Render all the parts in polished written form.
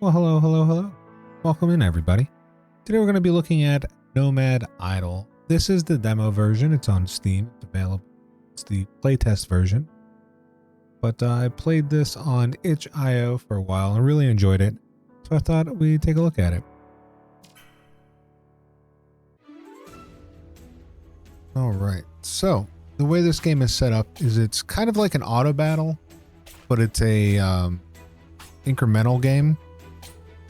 Well, hello, hello, hello. Welcome in, everybody. Today we're going to be looking at Nomad Idle. This is the demo version. It's on Steam. It's available. It's the playtest version. But I played this on itch.io for a while and really enjoyed it. So I thought we'd take a look at it. All right. So the way this game is set up is it's kind of like an auto battle, but it's a incremental game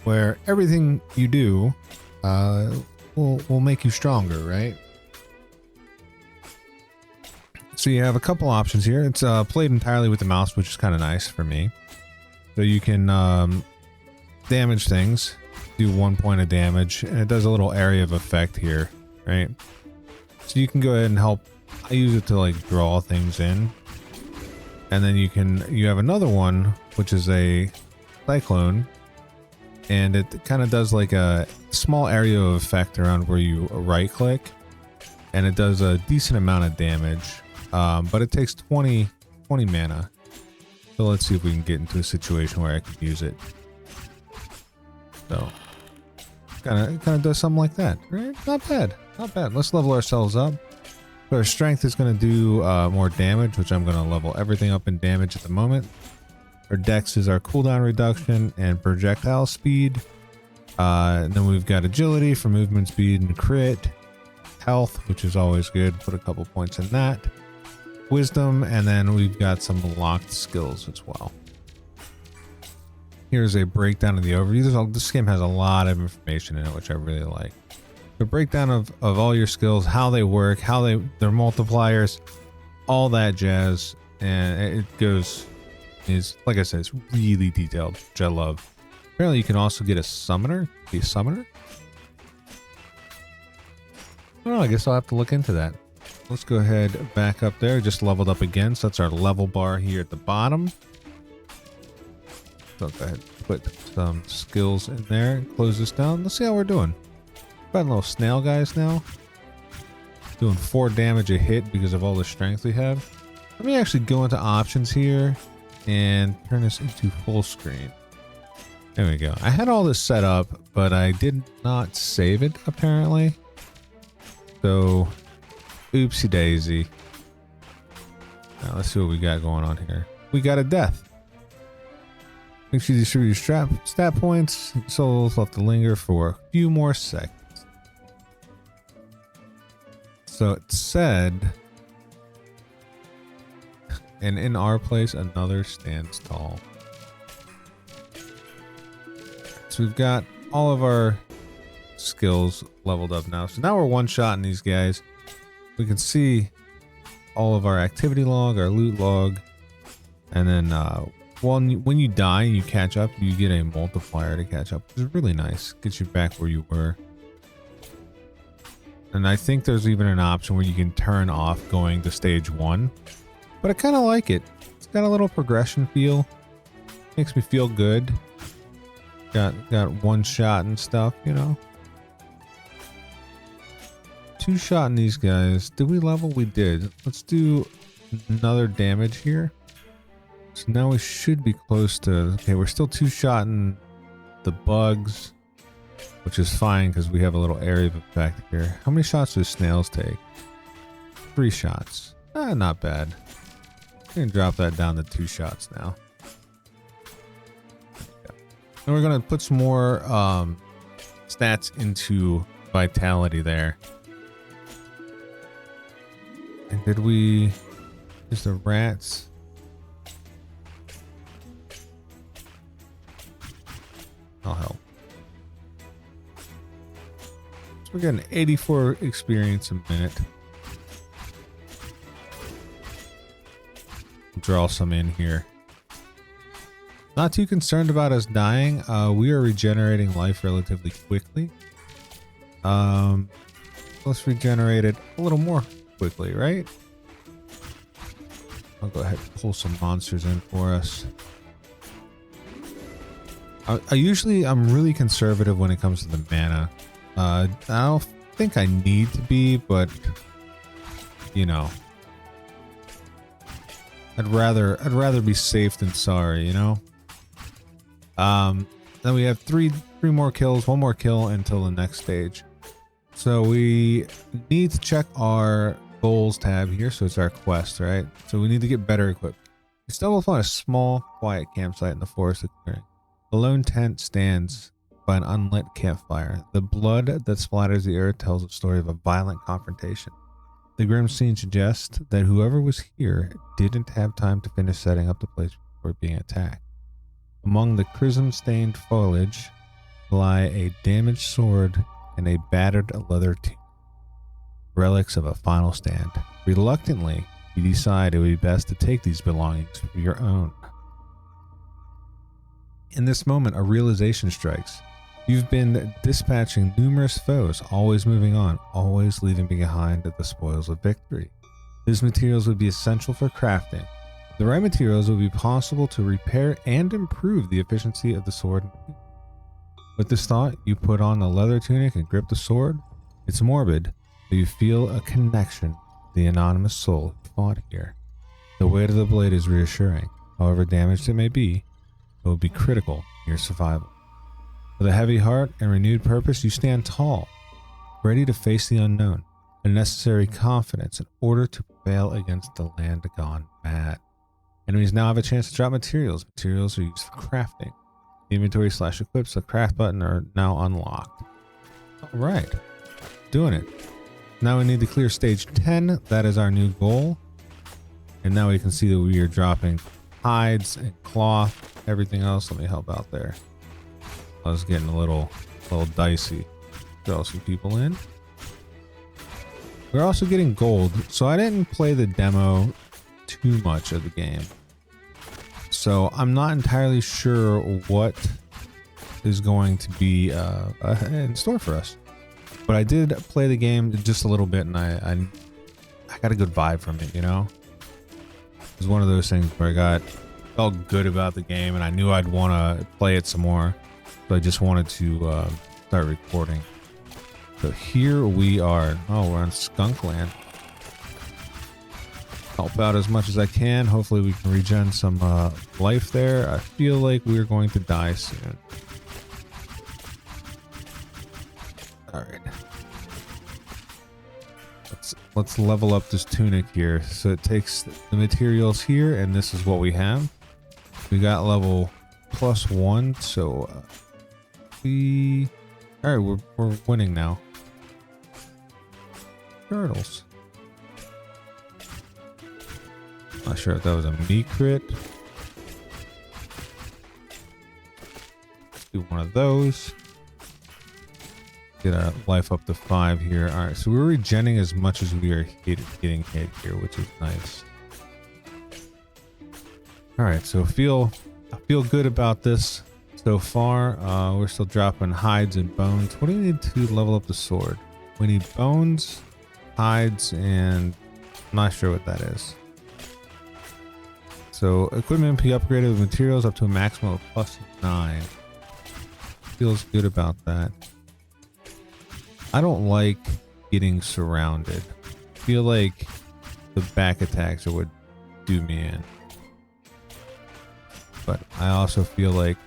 where everything you do will make you stronger, right? So you have a couple options here. It's played entirely with the mouse, which is kind of nice for me. So you can damage things, do 1 point of damage, and it does a little area of effect here, right? So you can go ahead and help. I use it to like draw things in. And then you have another one, which is a cyclone. And it kind of does like a small area of effect around where you right click. And it does a decent amount of damage. But it takes 20 mana. So let's see if we can get into a situation where I can use it. So kind of does something like that, right? Not bad, not bad. Let's level ourselves up. So our strength is going to do more damage, which I'm going to level everything up in damage at the moment. Our dex is our cooldown reduction and projectile speed. And then we've got agility for movement speed and crit. Health, which is always good. Put a couple points in that. Wisdom, and then we've got some locked skills as well. Here's a breakdown of the overview. This game has a lot of information in it, which I really like. The breakdown of all your skills, how they work, their multipliers, all that jazz, and it goes, is like I said, it's really detailed, which I love. Apparently, you can also get a summoner. Be a summoner. I don't know. I guess I'll have to look into that. Let's go ahead back up there. Just leveled up again, so that's our level bar here at the bottom. So go ahead, put some skills in there and close this down. Let's see how we're doing. Got little snail guys now. Doing 4 damage a hit because of all the strength we have. Let me actually go into options here and turn this into full screen. There we go. I had all this set up, but I did not save it apparently. So, oopsie daisy. Now let's see what we got going on here. We got a death. Make sure you distribute your stat points. Souls will have to linger for a few more seconds. So it said, and in our place, another stands tall. So we've got all of our skills leveled up now. So now we're one-shotting these guys. We can see all of our activity log, our loot log, and then when you die and you catch up, you get a multiplier to catch up, which is really nice. Gets you back where you were. And I think there's even an option where you can turn off going to stage 1. But I kind of like it. It's got a little progression feel. Makes me feel good. Got one shot and stuff, you know. 2 shot in these guys. Did we level? We did. Let's do another damage here. So now we should be close to... Okay, we're still 2 shot in the bugs. Which is fine because we have a little area of effect here. How many shots do snails take? 3 shots. Not bad. We can drop that down to 2 shots now. And we're going to put some more stats into vitality there. And did we... Just the rats. I'll help. We're getting 84 experience a minute. Draw some in here. Not too concerned about us dying. We are regenerating life relatively quickly. Let's regenerate it a little more quickly, right? I'll go ahead and pull some monsters in for us. I'm really conservative when it comes to the mana. I don't think I need to be, but you know, I'd rather be safe than sorry, you know. Then we have three more kills, one more kill until the next stage. So we need to check our goals tab here. So it's our quest, right? So we need to get better equipped. We stumble upon a small, quiet campsite in the forest of clearing. The lone tent stands by an unlit campfire. The blood that splatters the earth tells a story of a violent confrontation. The grim scene suggests that whoever was here didn't have time to finish setting up the place before being attacked. Among the chrism-stained foliage lie a damaged sword and a battered leather tunic, relics of a final stand. Reluctantly, you decide it would be best to take these belongings for your own. In this moment, a realization strikes. You've been dispatching numerous foes, always moving on, always leaving behind the spoils of victory. These materials would be essential for crafting. The right materials would be possible to repair and improve the efficiency of the sword. With this thought, you put on the leather tunic and grip the sword. It's morbid, but you feel a connection to the anonymous soul who fought here. The weight of the blade is reassuring. However damaged it may be, it will be critical in your survival. With a heavy heart and renewed purpose, you stand tall, ready to face the unknown, a necessary confidence in order to prevail against the land gone mad. Enemies now have a chance to drop materials. Materials are used for crafting. The inventory / equips, the craft button are now unlocked. Alright, doing it. Now we need to clear stage 10. That is our new goal. And now we can see that we are dropping hides and cloth, everything else. Let me help out there. I was getting a little dicey. Throw some people in. We're also getting gold, so I didn't play the demo too much of the game. So I'm not entirely sure what is going to be in store for us. But I did play the game just a little bit, and I got a good vibe from it, you know? It was one of those things where I felt good about the game, and I knew I'd want to play it some more. So I just wanted to start recording. So here we are. Oh, we're on Skunkland. Help out as much as I can. Hopefully we can regen some life there. I feel like we're going to die soon. Alright. Let's level up this tunic here. So it takes the materials here, and this is what we have. We got level +1, so alright, we're winning now. Turtles. Not sure if that was a meat crit. Let's do one of those. Get our life up to 5 here. Alright, so we're regenning as much as we are getting hit here, which is nice. Alright, so I feel good about this. So far, we're still dropping hides and bones. What do we need to level up the sword? We need bones, hides, and I'm not sure what that is. So equipment can be upgraded with materials up to a maximum of +9. Feels good about that. I don't like getting surrounded. I feel like the back attacks are what do me in. But I also feel like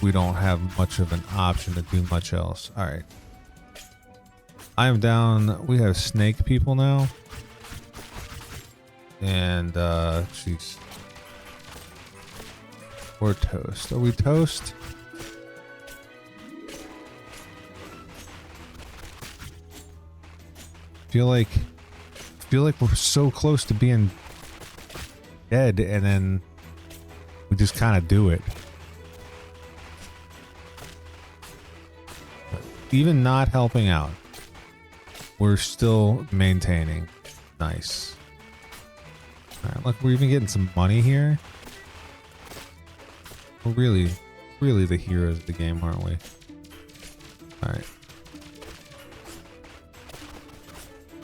we don't have much of an option to do much else. All right. I am down. We have snake people now. And, jeez. We're toast. Are we toast? Feel like we're so close to being dead, and then we just kind of do it. Even not helping out, we're still maintaining. Nice. Alright, look, we're even getting some money here. We're really the heroes of the game, aren't we? Alright.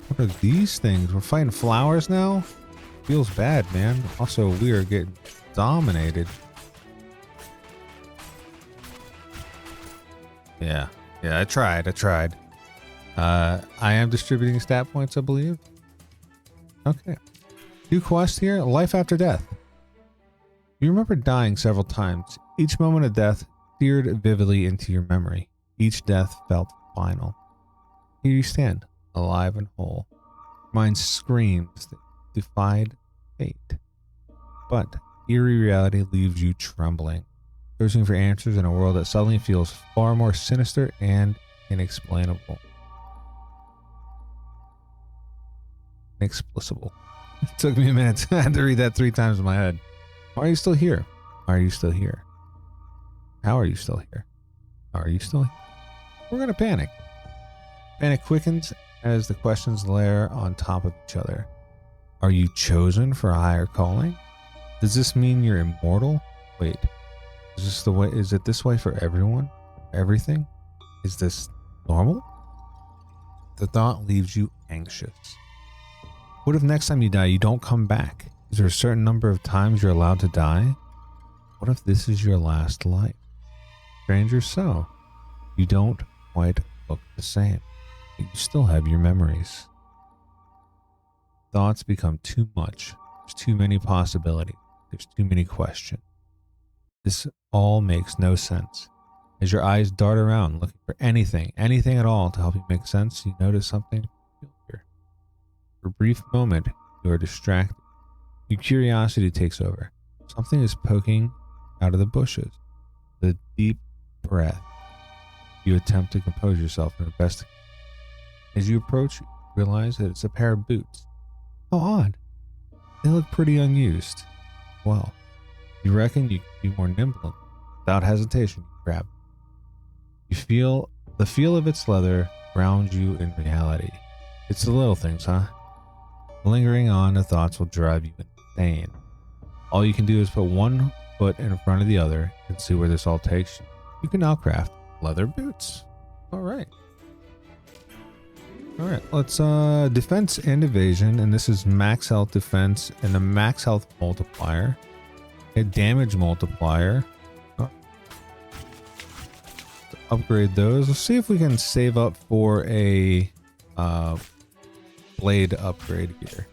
What are these things? We're fighting flowers now? Feels bad, man. Also, we are getting dominated. Yeah, I tried. I am distributing stat points, I believe. Okay. New quest here, life after death. You remember dying several times. Each moment of death seared vividly into your memory. Each death felt final. Here you stand, alive and whole. Mind screams that defied fate. But eerie reality leaves you trembling, searching for answers in a world that suddenly feels far more sinister and inexplainable. Inexplicable. It took me a minute. I had to read that 3 times in my head. Why are you still here? Why are you still here? How are you still here? How are you still here? We're gonna panic. Panic quickens as the questions layer on top of each other. Are you chosen for a higher calling? Does this mean you're immortal? Wait, is this the way? Is it this way for everyone? Everything? Is this normal? The thought leaves you anxious. What if next time you die, you don't come back? Is there a certain number of times you're allowed to die? What if this is your last life? Stranger so, you don't quite look the same. But you still have your memories. Thoughts become too much. There's too many possibilities. There's too many questions. This all makes no sense. As your eyes dart around looking for anything at all to help you make sense, you notice something familiar. For a brief moment, you are distracted. Your curiosity takes over. Something is poking out of the bushes. With a deep breath, you attempt to compose yourself and investigate. As you approach, you realize that it's a pair of boots. How odd. They look pretty unused. Well, you reckon you can be more nimble. Without hesitation, you grab them. You feel the feel of its leather ground you in reality. It's the little things, huh? Lingering on, the thoughts will drive you insane. All you can do is put one foot in front of the other and see where this all takes you. You can now craft leather boots. All right. All right, let's defense and evasion, and this is max health defense and a max health multiplier, a damage multiplier. Upgrade those. Let's see if we can save up for a blade upgrade here.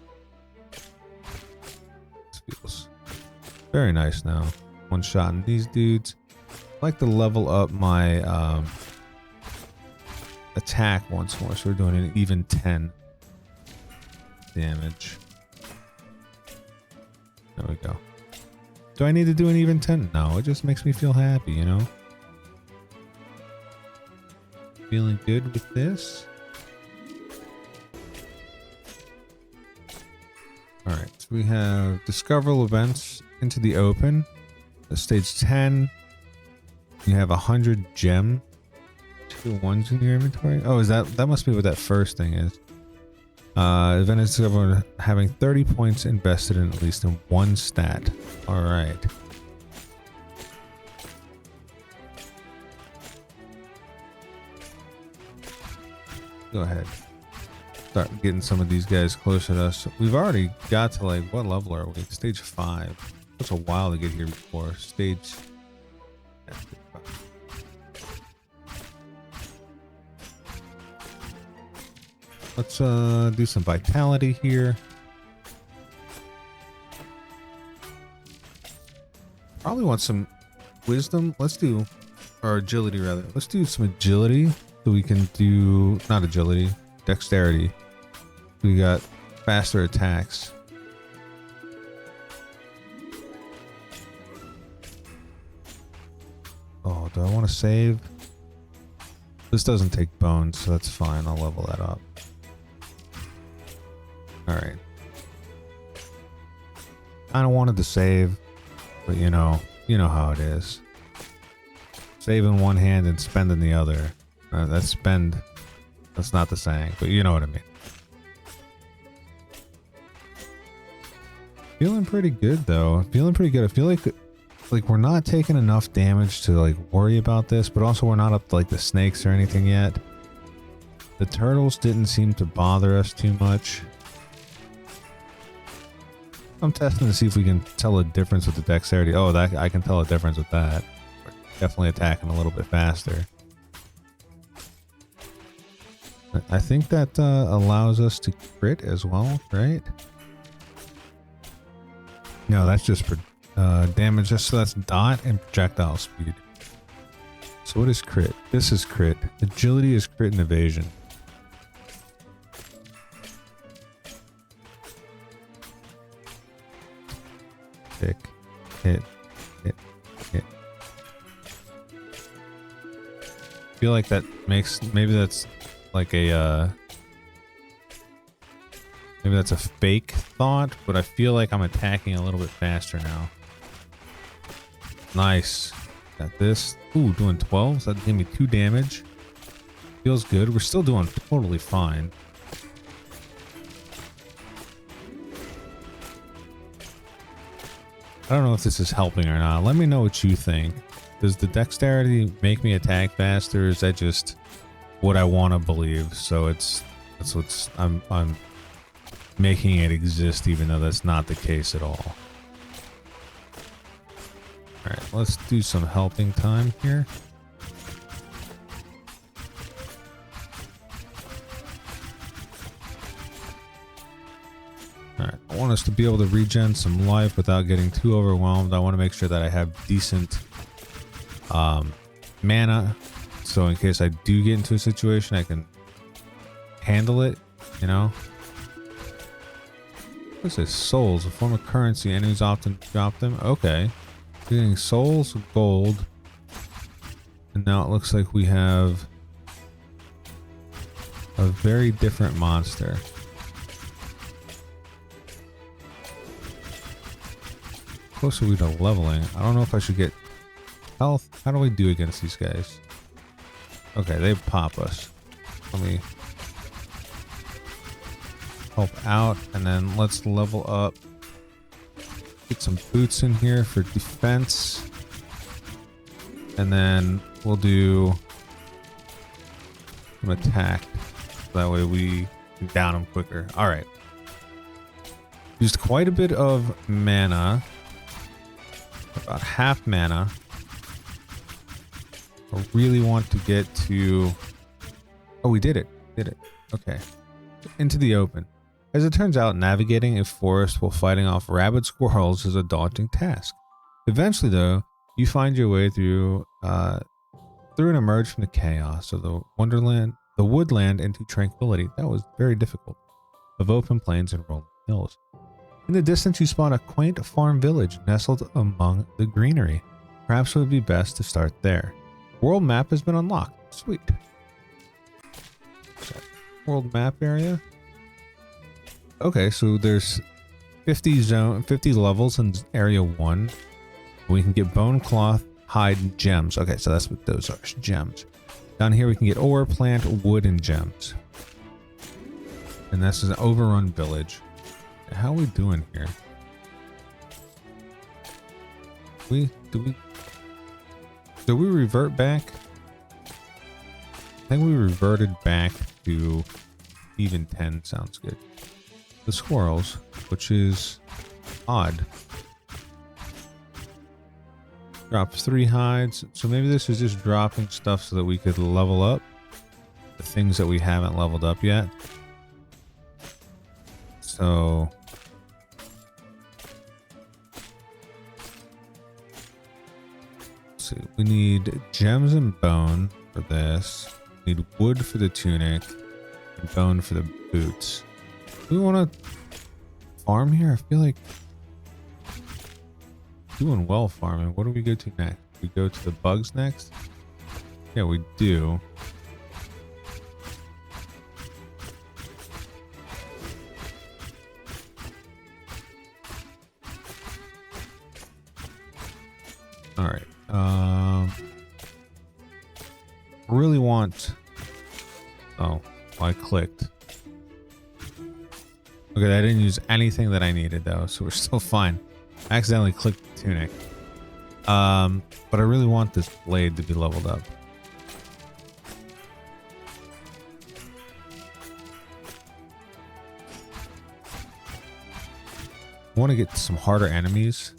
This feels very nice now. One shot in these dudes. I'd like to level up my attack once more, so we're doing an even 10 damage. There we go. Do I need to do an even 10? No, it just makes me feel happy, you know? Feeling good with this. Alright, so we have discoverable events into the open. Stage 10. You have 100 gem. 2 ones in your inventory. Oh, is that must be what that first thing is. Event is discovered having 30 points invested in at least in one stat. Alright. Go ahead. Start getting some of these guys closer to us. We've already got to, like, what level are we? Stage 5. It's a while to get here before. Stage... Let's do some vitality here. Probably want some wisdom. Let's do, or agility rather. Let's do some agility so we can do, not agility, dexterity. We got faster attacks. Oh, do I want to save? This doesn't take bones, so that's fine. I'll level that up. Alright. Kinda wanted to save, but you know how it is. Save in one hand and spend in the other. That's not the saying, but you know what I mean. Feeling pretty good though. Feeling pretty good. I feel like we're not taking enough damage to like worry about this, but also we're not up to like the snakes or anything yet. The turtles didn't seem to bother us too much. I'm testing to see if we can tell a difference with the dexterity. Oh, that I can tell a difference with that. We're definitely attacking a little bit faster. I think that allows us to crit as well, right? No, that's just for damage. So that's dot and projectile speed. So what is crit? This is crit. Agility is crit and evasion. Tick, hit, hit, hit. I feel like that makes, maybe that's like a, maybe that's a fake thought, but I feel like I'm attacking a little bit faster now. Nice. Got this. Ooh, doing 12. So that gave me 2 damage. Feels good. We're still doing totally fine. I don't know if this is helping or not. Let me know what you think. Does the dexterity make me attack faster? Or is that just what I want to believe? So that's what's I'm making it exist, even though that's not the case at all. All right, let's do some helping time here. All right, I want us to be able to regen some life without getting too overwhelmed. I want to make sure that I have decent mana, so in case I do get into a situation, I can handle it, you know? What's this? Souls, a form of currency. Enemies often drop them. Okay. Getting souls, gold. And now it looks like we have a very different monster. Closer we to leveling. I don't know if I should get health. How do we do against these guys? Okay, they pop us. Let me help out, and then let's level up. Get some boots in here for defense, and then we'll do some attack. That way we can down them quicker. All right. Used quite a bit of mana, about half mana. I really want to get to. Oh, we did it. Did it. Okay. Into the open. As it turns out, navigating a forest while fighting off rabid squirrels is a daunting task. Eventually, though, you find your way through and emerge from the chaos of the woodland into tranquility. That was very difficult. Of open plains and rolling hills. In the distance, you spot a quaint farm village nestled among the greenery. Perhaps it would be best to start there. World map has been unlocked. Sweet. World map area. Okay, so there's 50 levels in area 1. We can get bone, cloth, hide, and gems. Okay, so that's what those are, gems. Down here we can get ore, plant, wood, and gems. And this is an overrun village. How are we doing here? Do we revert back? I think we reverted back to even 10. Sounds good. The squirrels, which is odd. Drops 3 hides. So maybe this is just dropping stuff so that we could level up the things that we haven't leveled up yet. So let's see. We need gems and bone for this. We need wood for the tunic and bone for the boots. Do we want to farm here? I feel like doing well farming. What do we go to next? We go to the bugs next? Yeah, we do. All right. Really want. Oh, I clicked. Okay, I didn't use anything that I needed though, so we're still fine. I accidentally clicked the tunic. But I really want this blade to be leveled up. I want to get some harder enemies.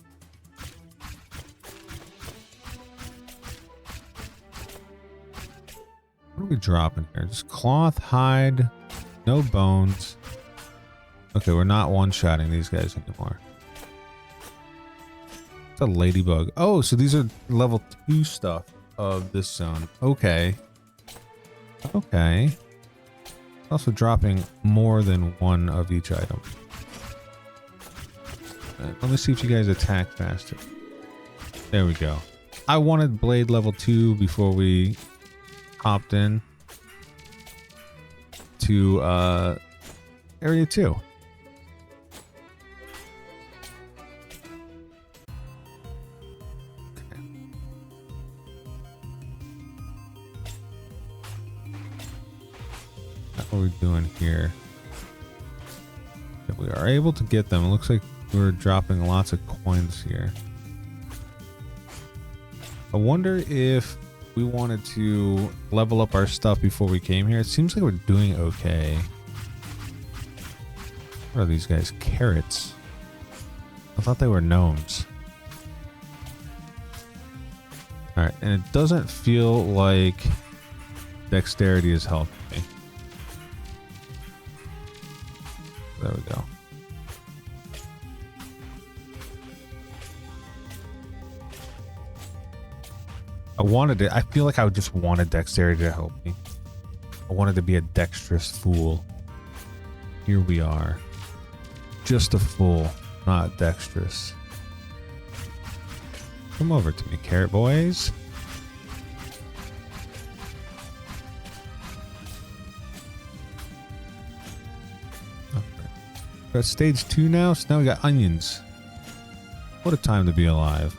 What are we dropping here? Just cloth, hide, no bones. Okay, we're not one-shotting these guys anymore. It's a ladybug. Oh, so these are level 2 stuff. of this zone. Okay. Okay. Also dropping more than one of each item. Let me see if you guys attack faster. There we go. I wanted blade level 2 before we hopped in to area 2. Okay. What are we doing here? If we are able to get them, it looks like we're dropping lots of coins here. I wonder if we wanted to level up our stuff before we came here. It seems like we're doing okay. What are these guys? Carrots. I thought they were gnomes. Alright, and it doesn't feel like dexterity is helping me. There we go. I wanted it. I feel like I just wanted dexterity to help me. I wanted to be a dexterous fool. Here we are. Just a fool, not dexterous. Come over to me, carrot boys. Okay. We're at stage 2 now, so now we got onions. What a time to be alive.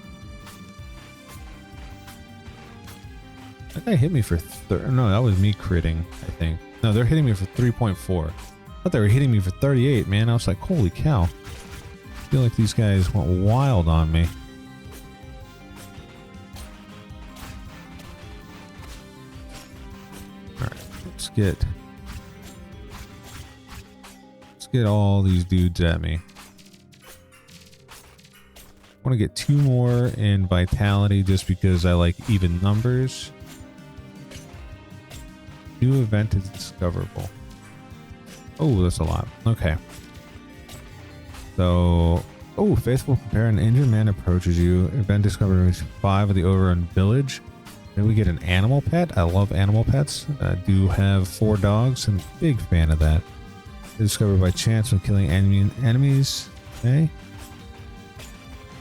That guy hit me for no, that was me critting, I think. No, they're hitting me for 3.4. I thought they were hitting me for 38, man. I was like, holy cow. I feel like these guys went wild on me. Alright, let's get all these dudes at me. I want to get 2 more in vitality just because I like even numbers. New event is discoverable. Oh, that's a lot. Okay. So, oh, faithful compare an injured man approaches you. Event discovered 5 of the Overrun village. Then we get an animal pet. I love animal pets. I do have 4 dogs and big fan of that. Discovered by chance when killing enemies. Okay.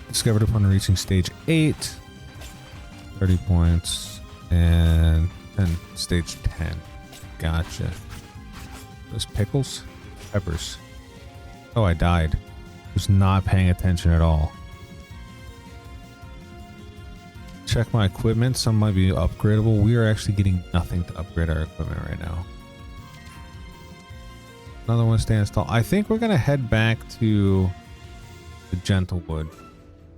Discovered upon reaching stage 8. 30 points. And stage 10. Gotcha. Those pickles? Peppers. Oh, I died. Was not paying attention at all. Check my equipment. Some might be upgradable. We are actually getting nothing to upgrade our equipment right now. Another one stands tall. I think we're going to head back to the Gentlewood.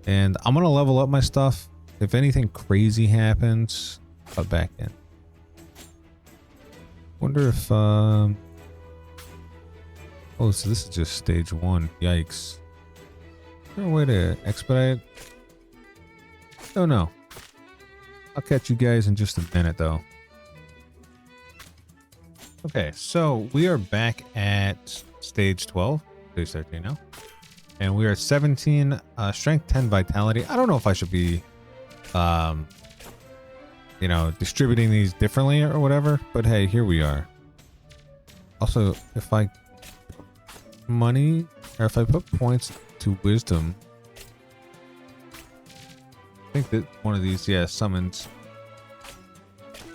And I'm going to level up my stuff. If anything crazy happens, cut back in. Wonder if, oh, so this is just stage 1. Yikes. Is there a way to expedite? Oh, no. I'll catch you guys in just a minute, though. Okay, so we are back at stage 12. Stage 13 now. And we are at 17, strength 10 vitality. I don't know if I should be, you know, distributing these differently or whatever, but hey, here we are. Also, if I put points to wisdom, I think that one of these, yeah, summons.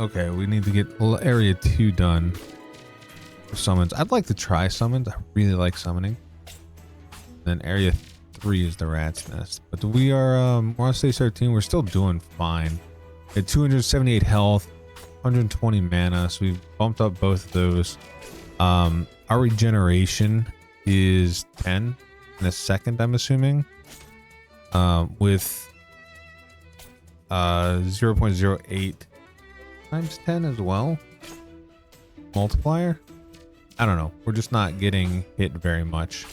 Okay, we need to get area 2 done for summons. I'd like to try summons. I really like summoning. Then area 3 is the rat's nest. But we are, we're on stage 13. We're still doing fine. At 278 health, 120 mana, so we bumped up both of those. Our regeneration is 10 in a second, I'm assuming, with 0.08 times 10 as well. Multiplier? I don't know. We're just not getting hit very much.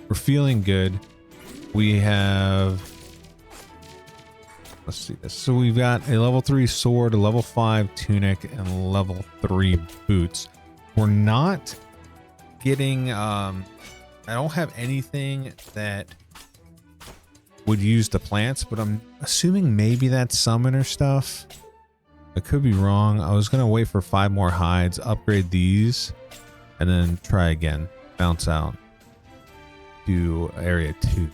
We're feeling good. We have... Let's see this. So we've got a level 3 sword, a level 5 tunic, and level 3 boots. We're not getting... I don't have anything that would use the plants, but I'm assuming maybe that's summoner stuff. I could be wrong. I was gonna wait for 5 more hides, upgrade these, and then try again. Bounce out to area 2.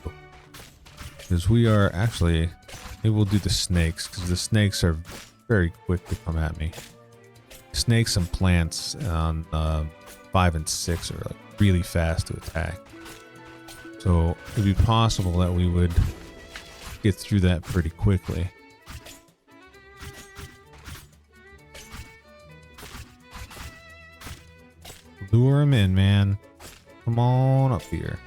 Because we are actually, maybe we'll do the snakes, because the snakes are very quick to come at me. Snakes and plants on 5 and 6 are like really fast to attack. So it'd be possible that we would get through that pretty quickly. Lure him in, man. Come on up here.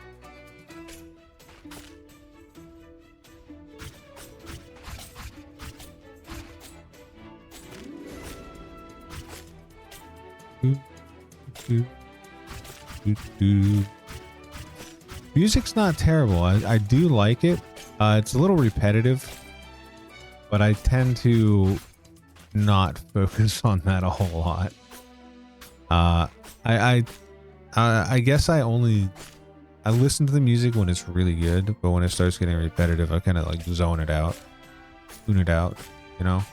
Music's not terrible. I do like it. It's a little repetitive, but I tend to not focus on that a whole lot. I guess I listen to the music when it's really good, but when it starts getting repetitive, I kind of like zone it out, tune it out, you know?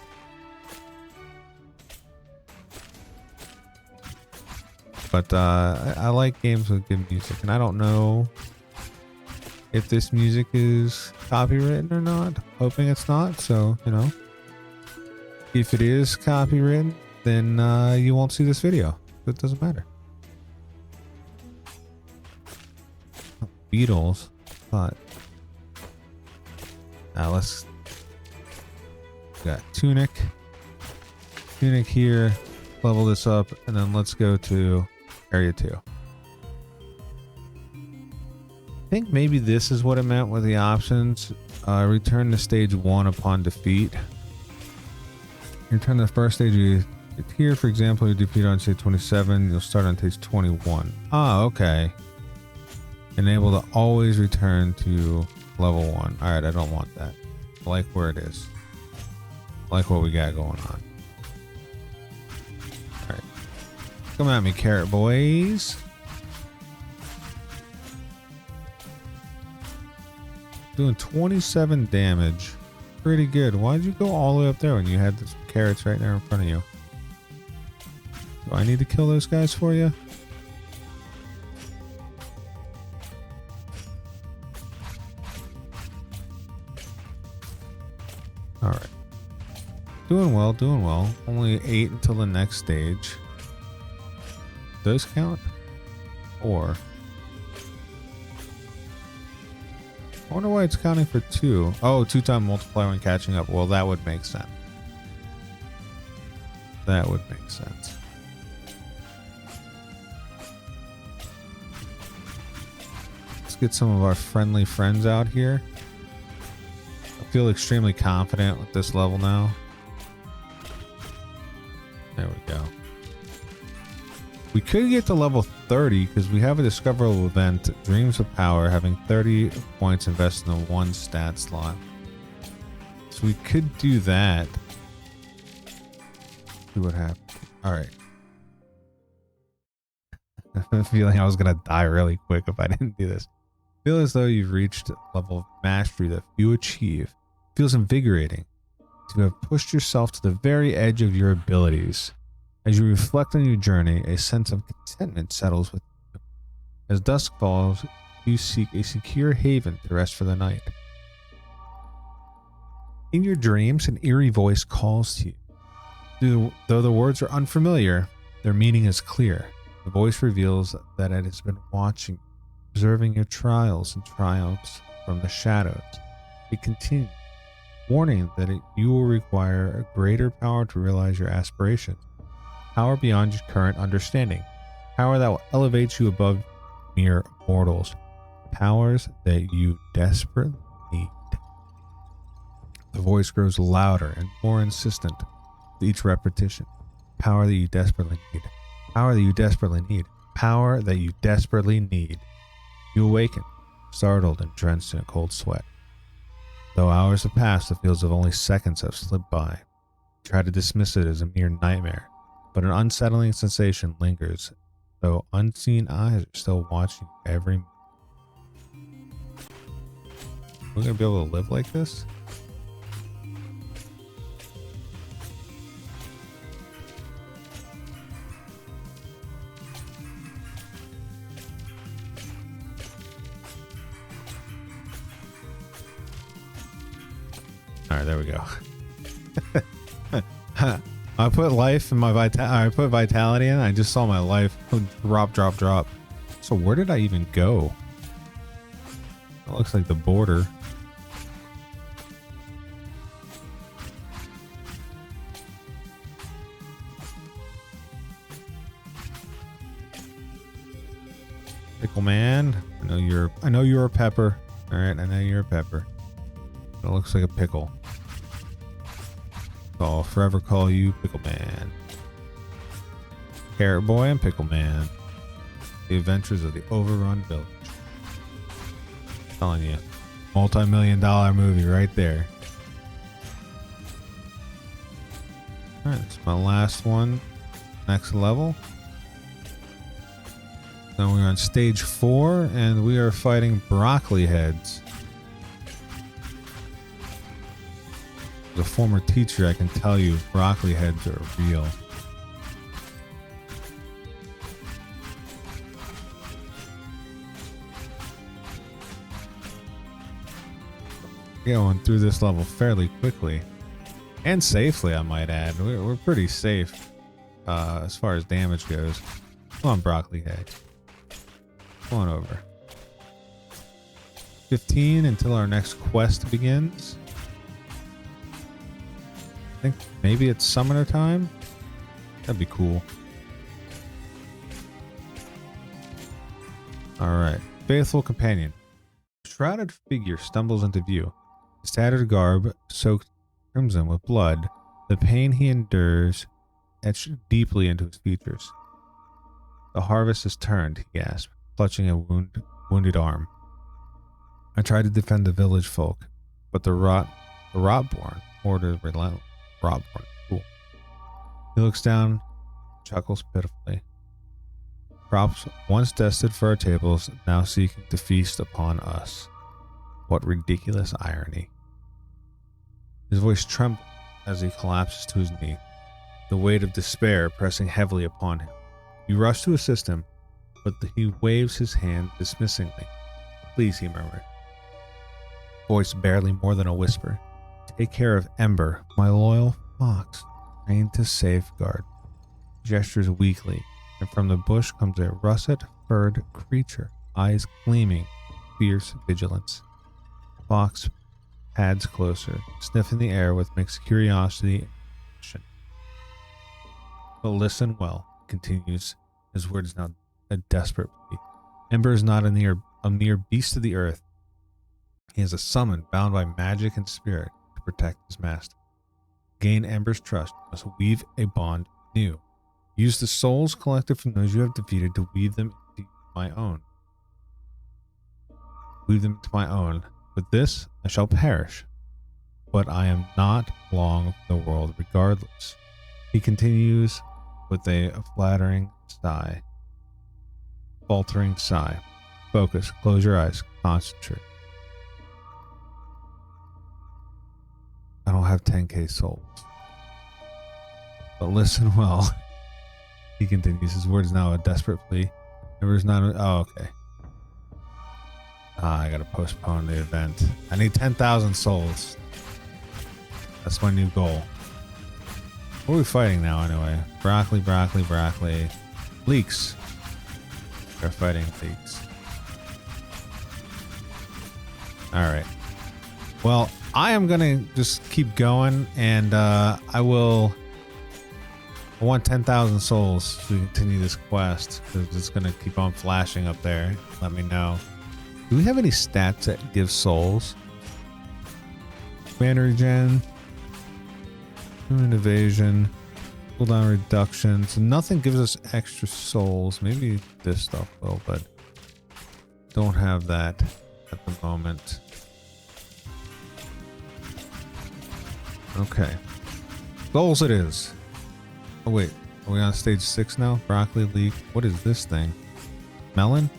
But I like games with good music, and I don't know if this music is copywritten or not. Hoping it's not, so, you know. If it is copywritten, then you won't see this video. It doesn't matter. Beetles, but let's got tunic here. Level this up, and then let's go to area 2. I think maybe this is what it meant with the options. Return to stage 1 upon defeat. Return to the first stage. Here, for example, you defeat on stage 27. You'll start on stage 21. Ah, okay. Enable to always return to level 1. All right, I don't want that. I like where it is. I like what we got going on. All right, come at me, carrot boys. Doing 27 damage. Pretty good. Why did you go all the way up there when you had the carrots right there in front of you? Do I need to kill those guys for you? All right. Doing well, doing well. Only 8 until the next stage. Those count? Or... I wonder why it's counting for 2. Oh, 2-time multiplier when catching up. Well, that would make sense. That would make sense. Let's get some of our friendly friends out here. I feel extremely confident with this level now. There we go. We could get to level 30 because we have a discoverable event, Dreams of Power, having 30 points invested in one stat slot. So we could do that. See what happens. All right. I have a feeling I was going to die really quick if I didn't do this. Feel as though you've reached a level of mastery that few achieve. Feels invigorating to have pushed yourself to the very edge of your abilities. As you reflect on your journey, a sense of contentment settles with you. As dusk falls, you seek a secure haven to rest for the night. In your dreams, an eerie voice calls to you. Though the words are unfamiliar, their meaning is clear. The voice reveals that it has been watching, observing your trials and triumphs from the shadows. It continues, warning that you will require a greater power to realize your aspirations. Power beyond your current understanding. Power that will elevate you above mere mortals. Powers that you desperately need. The voice grows louder and more insistent with each repetition. Power that you desperately need. Power that you desperately need. Power that you desperately need. You awaken, startled and drenched in a cold sweat. Though hours have passed, it feels as if only seconds have slipped by. You try to dismiss it as a mere nightmare. But an unsettling sensation lingers, though unseen eyes are still watching every move. We're going to be able to live like this? Alright, there we go. I put life in my I put vitality in. I just saw my life drop. So where did I even go? It looks like the border. Pickle man, I know you're a pepper. All right, I know you're a pepper. It looks like a pickle. So I'll forever call you Pickle Man. Carrot Boy and Pickle Man. The adventures of the Overrun Village. I'm telling you, multi-million-dollar movie right there. All right, that's my last one. Next level. Now we're on stage 4, and we are fighting broccoli heads. As a former teacher, I can tell you broccoli heads are real. Going through this level fairly quickly. And safely, I might add. We're pretty safe as far as damage goes. Come on, broccoli head. Come on over. 15 until our next quest begins. I think maybe it's summoner time. That'd be cool. Alright. Faithful companion. A shrouded figure stumbles into view. His tattered garb soaked crimson with blood. The pain he endures etched deeply into his features. The harvest is turned, he gasped, clutching a wounded arm. I tried to defend the village folk, but the rotborn order relentless. Rotborn, cool. He looks down, chuckles pitifully. Crops once destined for our tables, now seeking to feast upon us. What ridiculous irony. His voice trembles as he collapses to his knee, the weight of despair pressing heavily upon him. You rush to assist him, but he waves his hand dismissingly. Please, he murmured. Voice barely more than a whisper. Take care of Ember, my loyal fox, trained to safeguard. Gestures weakly, and from the bush comes a russet-furred creature, eyes gleaming, fierce vigilance. Fox pads closer, sniffing the air with mixed curiosity and passion. But listen well, continues, his words now a desperate plea. Ember is not a mere beast of the earth. He is a summon bound by magic and spirit to protect his master. Gain Ember's trust, you must weave a bond new. Use the souls collected from those you have defeated to weave them into my own. Weave them into my own. With this, I shall perish. But I am not long for the world regardless. He continues with a flattering sigh. Faltering sigh. Focus. Close your eyes. Concentrate. I don't have 10k souls. But listen well. He continues. His words now a desperate plea. Ember's not. Oh, okay. I gotta postpone the event. I need 10,000 souls. That's my new goal. What are we fighting now, anyway? Broccoli. Leeks. We're fighting leeks. Alright. Well, I am gonna just keep going, and I want 10,000 souls to continue this quest, because it's gonna keep on flashing up there. Let me know. Do we have any stats that give souls? Mana regen, human evasion, cooldown reduction. So nothing gives us extra souls. Maybe this stuff will, but don't have that at the moment. Okay. Goals it is. Oh wait, are we on stage 6 now? Broccoli leaf. What is this thing? Melon?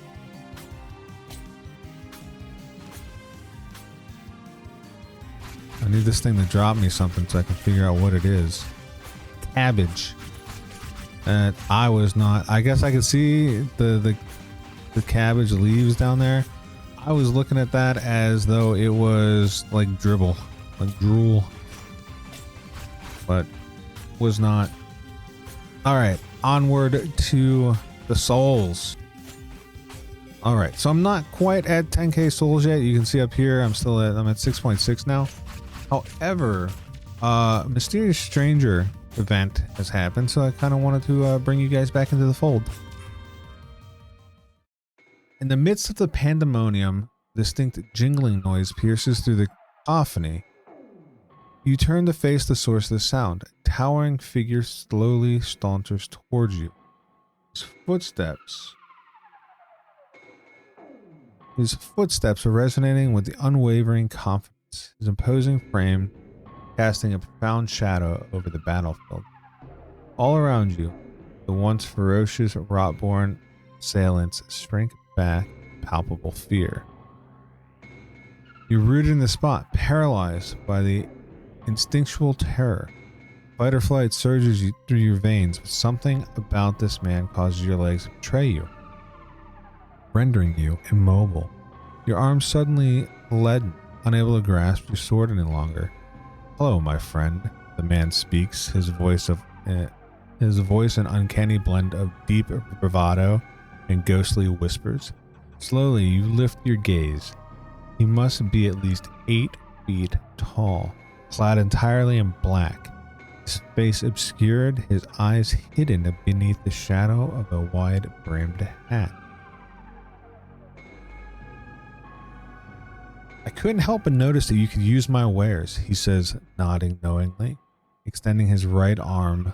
I need this thing to drop me something so I can figure out what it is. Cabbage. I was not. I guess I could see the cabbage leaves down there. I was looking at that as though it was like dribble. like drool, but was not. All right, onward to the souls. All right, so I'm not quite at 10k souls yet. You can see up here, I'm at 6.6 now. However, Mysterious Stranger event has happened, so I kind of wanted to bring you guys back into the fold. In the midst of the pandemonium, distinct jingling noise pierces through the cacophony. You turn to face the source of the sound. A towering figure slowly saunters towards you. His footsteps are resonating with the unwavering confidence. His imposing frame casting a profound shadow over the battlefield. All around you, the once ferocious Rotborn assailants shrink back in palpable fear. You're rooted in the spot, paralyzed by the instinctual terror. Fight or flight surges through your veins, but something about this man causes your legs to betray you, rendering you immobile. Your arms suddenly leaden, unable to grasp your sword any longer. "Hello, my friend," the man speaks, his voice an uncanny blend of deep bravado and ghostly whispers. Slowly, you lift your gaze. He must be at least 8 feet tall, clad entirely in black, his face obscured, his eyes hidden beneath the shadow of a wide-brimmed hat. "I couldn't help but notice that you could use my wares," he says, nodding knowingly. Extending his right arm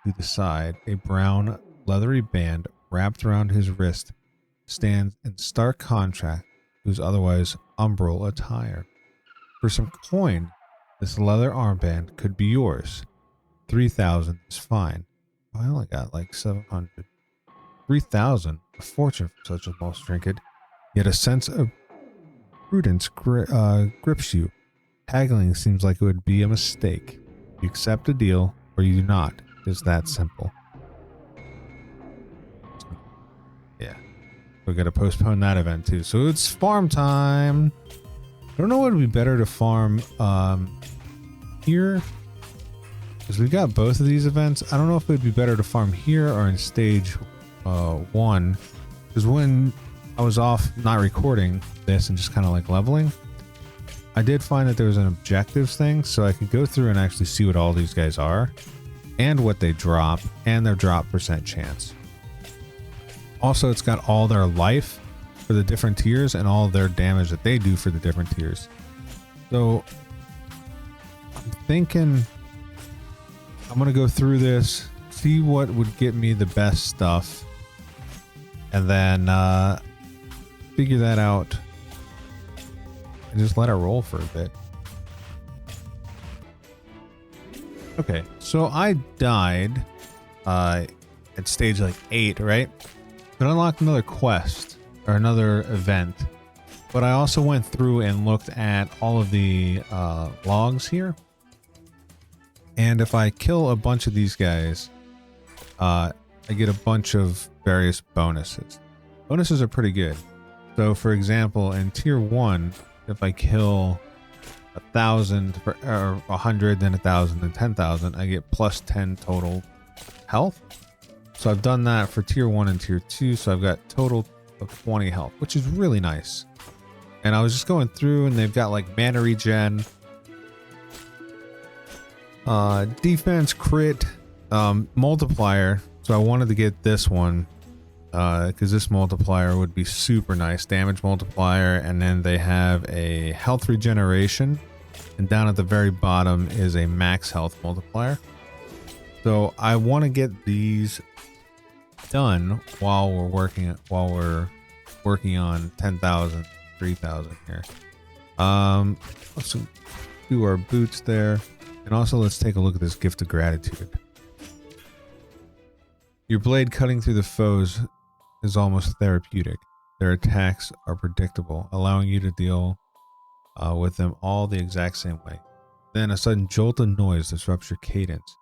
to the side, a brown, leathery band wrapped around his wrist stands in stark contrast to his otherwise umbral attire. For some coin, this leather armband could be yours. 3,000 is fine. I only got like 700. 3,000, a fortune for such a small trinket, yet a sense of prudence grips you. Haggling seems like it would be a mistake. You accept a deal or you do not. It's that simple. Yeah. We're going to postpone that event too. So it's farm time. I don't know what would be better to farm here. Because we've got both of these events. I don't know if it would be better to farm here or in stage 1. Because when I was off not recording this and just kind of like leveling, I did find that there was an objectives thing, so I could go through and actually see what all these guys are and what they drop and their drop percent chance. Also, it's got all their life for the different tiers and all their damage that they do for the different tiers. So I'm thinking I'm going to go through this, see what would get me the best stuff, and then figure that out and just let it roll for a bit. Okay, so I died at stage like 8, right? But I unlocked another quest or another event. But I also went through and looked at all of the logs here. And if I kill a bunch of these guys, I get a bunch of various bonuses. Bonuses are pretty good. So for example, in tier 1, if I kill 1,000 or 100, then 1,000, then 10,000, I get plus 10 total health. So I've done that for tier 1 and tier 2, so I've got total of 20 health, which is really nice. And I was just going through, and they've got like mana regen, defense, crit, multiplier. So I wanted to get this one because this multiplier would be super nice. Damage multiplier, and then they have a health regeneration, and down at the very bottom is a max health multiplier. So I want to get these done while we're working on 10,000, 3,000 here. Let's do our boots there, and also let's take a look at this gift of gratitude. Your blade cutting through the foes is almost therapeutic. Their attacks are predictable, allowing you to deal with them all the exact same way. Then a sudden jolt of noise disrupts your cadence.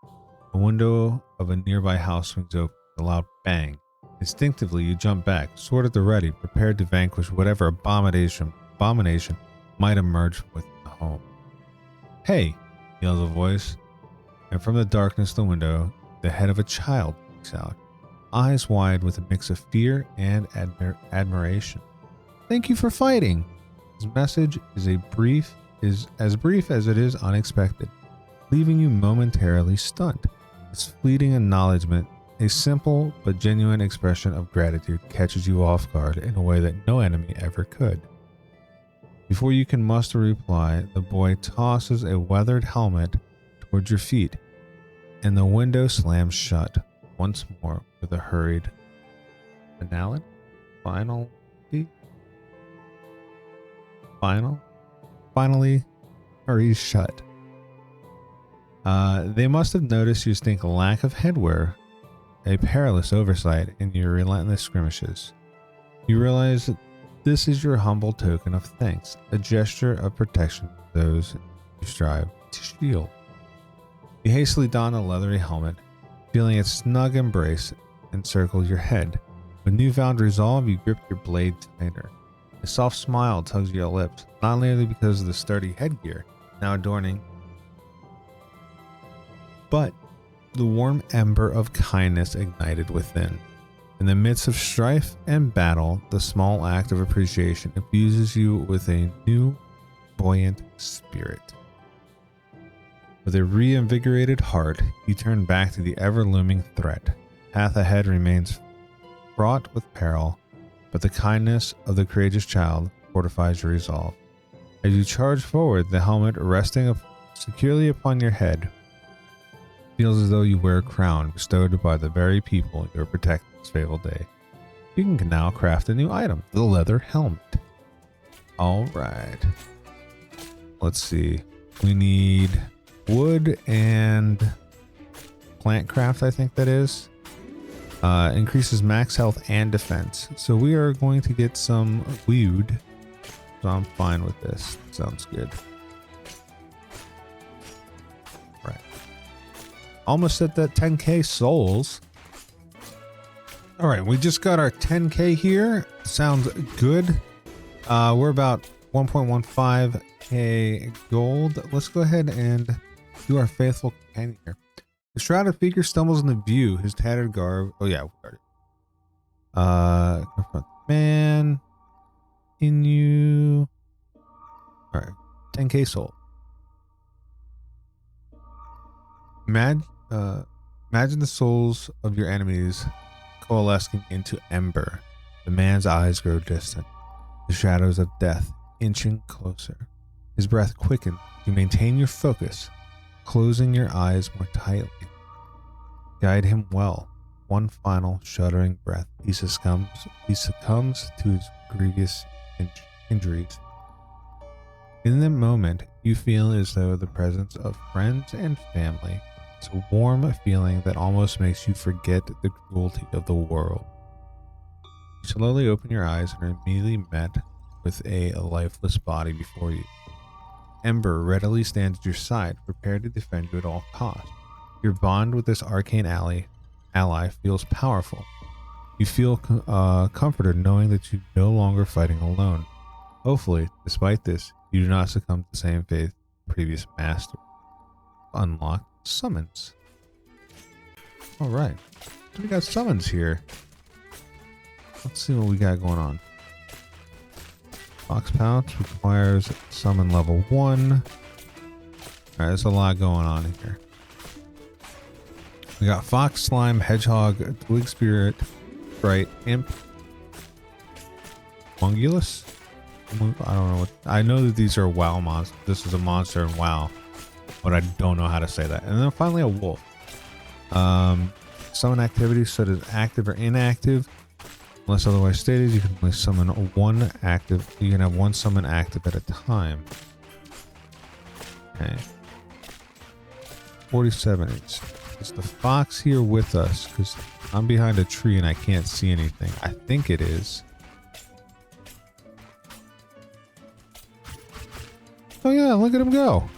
The window of a nearby house swings open with a loud bang. Instinctively, you jump back, sword at the ready, prepared to vanquish whatever abomination might emerge within the home. Hey, yells a voice, and from the darkness of the window, the head of a child peeks out, eyes wide with a mix of fear and admiration. Thank you for fighting. His message is as brief as it is unexpected, leaving you momentarily stunned. His fleeting acknowledgement, a simple but genuine expression of gratitude, catches you off guard in a way that no enemy ever could. Before you can muster a reply, the boy tosses a weathered helmet towards your feet, and the window slams shut once more with a hurried finally hurries shut. They must have noticed your distinct lack of headwear, a perilous oversight in your relentless skirmishes. You realize that this is your humble token of thanks, a gesture of protection to those you strive to shield. You hastily don the leathery helmet, feeling its snug embrace encircle your head. With newfound resolve, you grip your blade tighter. A soft smile tugs your lips, not merely because of the sturdy headgear now adorning, but the warm ember of kindness ignited within. In the midst of strife and battle, the small act of appreciation infuses you with a new, buoyant spirit. With a reinvigorated heart, you turn back to the ever-looming threat. Path ahead remains fraught with peril, but the kindness of the courageous child fortifies your resolve. As you charge forward, the helmet resting securely upon your head feels as though you wear a crown bestowed by the very people you are protecting this fateful day. You can now craft a new item, the leather helmet. Alright. Let's see. We need wood and plant craft, I think that is. Increases max health and defense. So we are going to get some wood. So I'm fine with this. Sounds good. Right. Almost at that 10k souls. All right, we just got our 10k here. Sounds good. We're about 1.15k gold. Let's go ahead and do our faithful companion here. The shrouded figure stumbles into view, his tattered garb. Oh yeah, we already. Confront the man. In you. All right, 10k soul. Imagine the souls of your enemies coalescing into ember. The man's eyes grow distant, the shadows of death inching closer. His breath quickens. You maintain your focus, closing your eyes more tightly. Guide him well. One final shuddering breath. He succumbs to his grievous injuries. In that moment, you feel as though the presence of friends and family. It's a warm feeling that almost makes you forget the cruelty of the world. You slowly open your eyes and are immediately met with a lifeless body before you. Ember readily stands at your side, prepared to defend you at all costs. Your bond with this arcane ally feels powerful. You feel comforted knowing that you're no longer fighting alone. Hopefully, despite this, you do not succumb to the same fate previous master. Unlock summons. Alright, we got summons here. Let's see what we got going on. Fox Pouch requires summon level 1. Alright, there's a lot going on here. We got Fox, Slime, Hedgehog, Twig Spirit, Bright, Imp, Mongulus? I don't know what. I know that these are WoW monsters. This is a monster in WoW, but I don't know how to say that. And then finally a wolf. Summon activities such as active or inactive. Unless otherwise stated, you can only summon one active. You can have one summon active at a time. Okay. 47. Is the fox here with us? Because I'm behind a tree and I can't see anything. I think it is. Oh yeah, look at him go.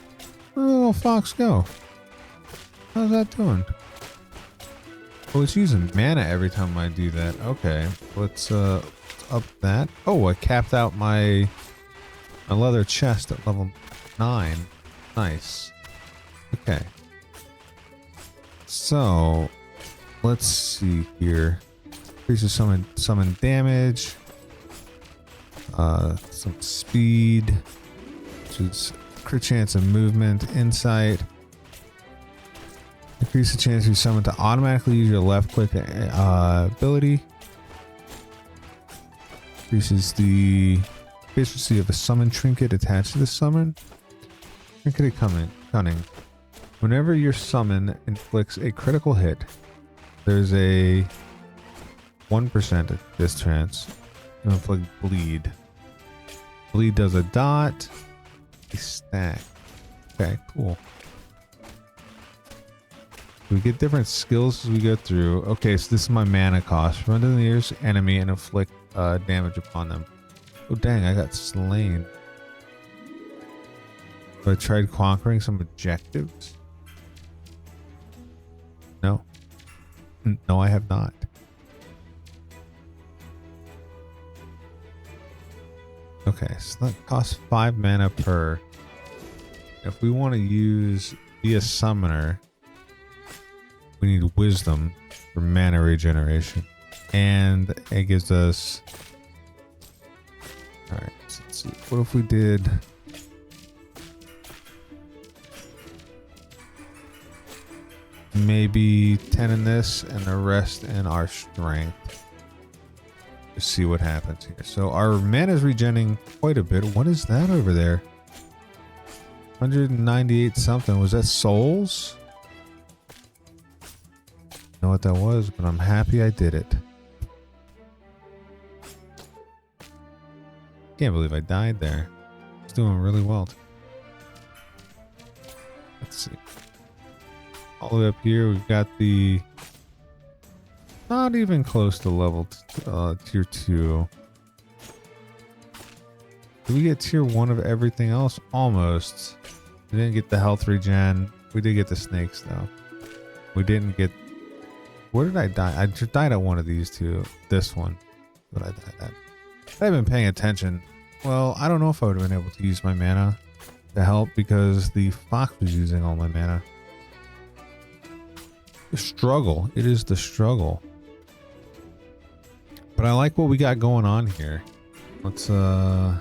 Where'd the little fox go? How's that doing? Oh, it's using mana every time I do that. Okay, let's up that. Oh, I capped out my leather chest at level 9. Nice. Okay. So let's see here. Increases summon damage. Some speed, which is crit chance of movement, insight. Increase the chance you summon to automatically use your left click ability. Increases the efficiency of a summon trinket attached to the summon. Trinket cunning. Whenever your summon inflicts a critical hit, there's a 1% this chance to inflict bleed. Bleed does a dot, a stack. Okay, cool. We get different skills as we go through. Okay, so this is my mana cost. Run to the nearest enemy and inflict damage upon them. Oh dang, I got slain. So I tried conquering some objectives. No. No, I have not. Okay, so that costs 5 mana per. If we want to use be a summoner, we need wisdom for mana regeneration. And it gives us... Alright, so let's see. What if we did... maybe 10 in this and the rest in our strength. Just see what happens here. So our mana is regenerating quite a bit. What is that over there? 198 something. Was that souls? Know what that was, but I'm happy I did it. Can't believe I died there. It's doing really well. Let's see. All the way up here, we've got the... not even close to level tier 2. Did we get tier 1 of everything else? Almost. We didn't get the health regen. We did get the snakes though. We didn't get... where did I die? I just died at one of these two. This one. But I died at. I've been paying attention. Well, I don't know if I would have been able to use my mana to help because the fox was using all my mana. The struggle. It is the struggle. But I like what we got going on here. Let's try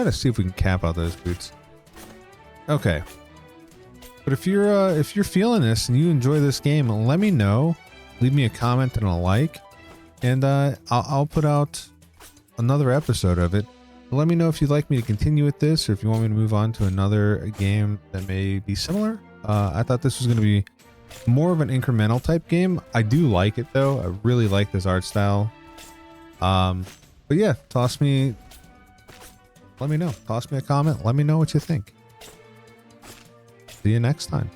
to see if we can cap out those boots. Okay. But if you're feeling this and you enjoy this game, let me know. Leave me a comment and a like, and I'll put out another episode of it. Let me know if you'd like me to continue with this, or if you want me to move on to another game that may be similar. I thought this was going to be more of an incremental type game. I do like it though. I really like this art style. But yeah, let me know. Toss me a comment. Let me know what you think. See you next time.